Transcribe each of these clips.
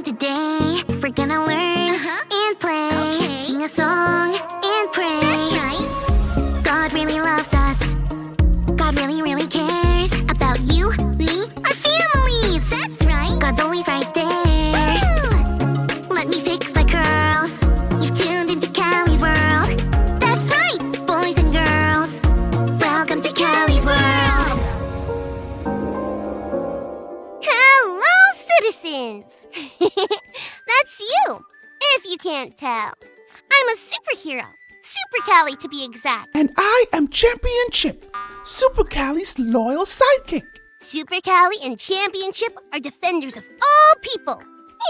today we're gonna learn and play, sing a song and pray. That's right. God really loves us. God really, really cares about you, me, our families. That's right. God's always right there. Woo! Let me fix my curls. You've tuned into Callie's world. That's right, boys and girls. Welcome to Callie's world. Hello, citizens. That's you, if you can't tell. I'm a superhero. Super Callie, to be exact. And I am Champion Chip, Super Callie's loyal sidekick. Super Callie and Championship are defenders of all people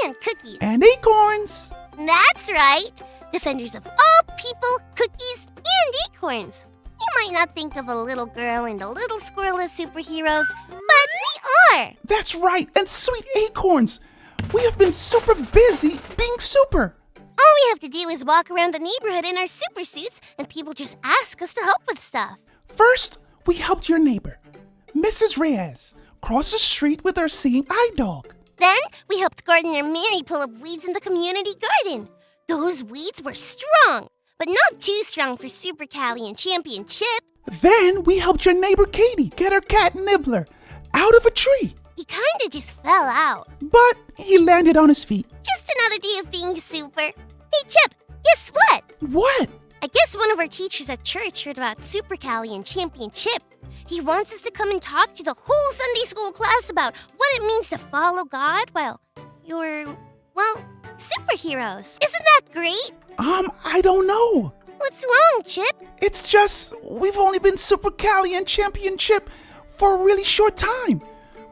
and cookies. And acorns. That's right. Defenders of all people, cookies, and acorns. You might not think of a little girl and a little squirrel as superheroes, but we are. That's right, and sweet acorns. We have been super busy being super. All we have to do is walk around the neighborhood in our super suits, and people just ask us to help with stuff. First, we helped your neighbor, Mrs. Reyes, cross the street with her seeing eye dog. Then we helped Gardener Mary pull up weeds in the community garden. Those weeds were strong, but not too strong for Super Callie and Champion Chip. Then we helped your neighbor Katie get her cat Nibbler out of a tree. He kinda just fell out. But he landed on his feet. Just another day of being super. Hey, Chip, guess what? What? I guess one of our teachers at church heard about Super Callie and Champion Chip. He wants us to come and talk to the whole Sunday school class about what it means to follow God while you're, superheroes. Isn't that great? I don't know. What's wrong, Chip? It's just, we've only been Super Callie and Champion Chip for a really short time.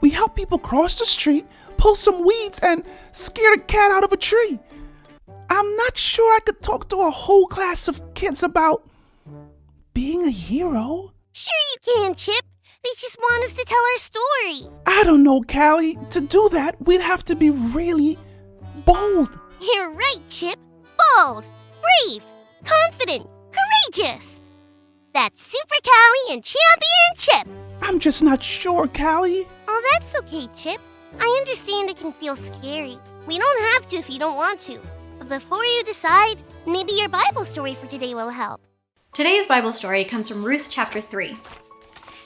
We help people cross the street, pull some weeds, and scare a cat out of a tree. I'm not sure I could talk to a whole class of kids about being a hero. Sure you can, Chip. They just want us to tell our story. I don't know, Callie. To do that, we'd have to be really bold. You're right, Chip. Bold, brave, confident, courageous. That's Super Callie and Champion Chip. I'm just not sure, Callie. Oh, that's okay, Chip. I understand it can feel scary. We don't have to if you don't want to. But before you decide, maybe your Bible story for today will help. Today's Bible story comes from Ruth chapter 3.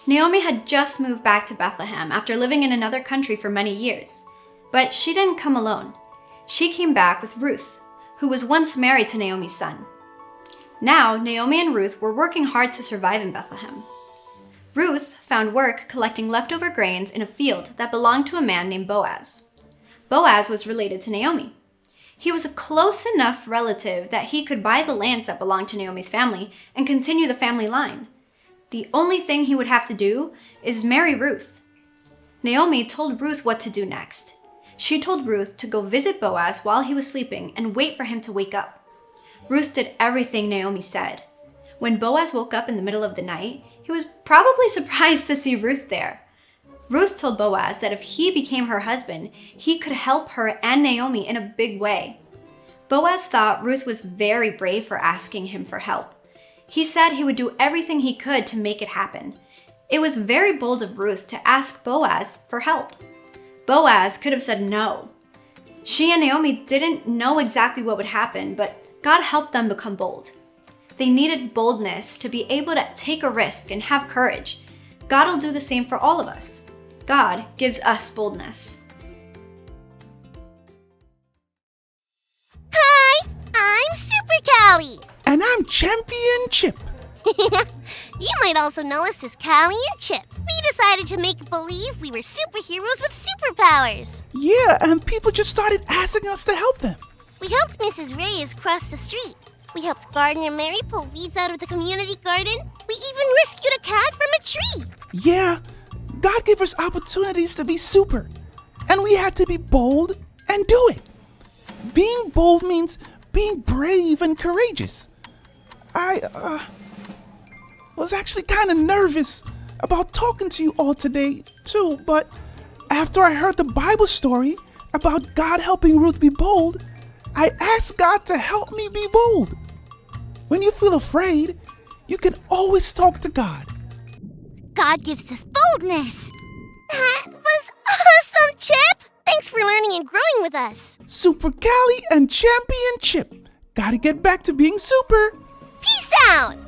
Naomi had just moved back to Bethlehem after living in another country for many years. But she didn't come alone. She came back with Ruth, who was once married to Naomi's son. Now, Naomi and Ruth were working hard to survive in Bethlehem. Ruth found work collecting leftover grains in a field that belonged to a man named Boaz. Boaz was related to Naomi. He was a close enough relative that he could buy the lands that belonged to Naomi's family and continue the family line. The only thing he would have to do is marry Ruth. Naomi told Ruth what to do next. She told Ruth to go visit Boaz while he was sleeping and wait for him to wake up. Ruth did everything Naomi said. When Boaz woke up in the middle of the night, he was probably surprised to see Ruth there. Ruth told Boaz that if he became her husband, he could help her and Naomi in a big way. Boaz thought Ruth was very brave for asking him for help. He said he would do everything he could to make it happen. It was very bold of Ruth to ask Boaz for help. Boaz could have said no. She and Naomi didn't know exactly what would happen, but God helped them become bold. They needed boldness to be able to take a risk and have courage. God will do the same for all of us. God gives us boldness. Hi, I'm Super Callie. And I'm Champion Chip. You might also know us as Callie and Chip. We decided to make believe we were superheroes with superpowers. Yeah, and people just started asking us to help them. We helped Mrs. Reyes cross the street. We helped Gardener Mary pull weeds out of the community garden. We even rescued a cat from a tree. Yeah, God gave us opportunities to be super, and we had to be bold and do it. Being bold means being brave and courageous. I was actually kind of nervous about talking to you all today, too, but after I heard the Bible story about God helping Ruth be bold, I asked God to help me be bold. When you feel afraid, you can always talk to God. God gives us boldness. That was awesome, Chip! Thanks for learning and growing with us. Super Cali and Championship. Gotta get back to being super. Peace out.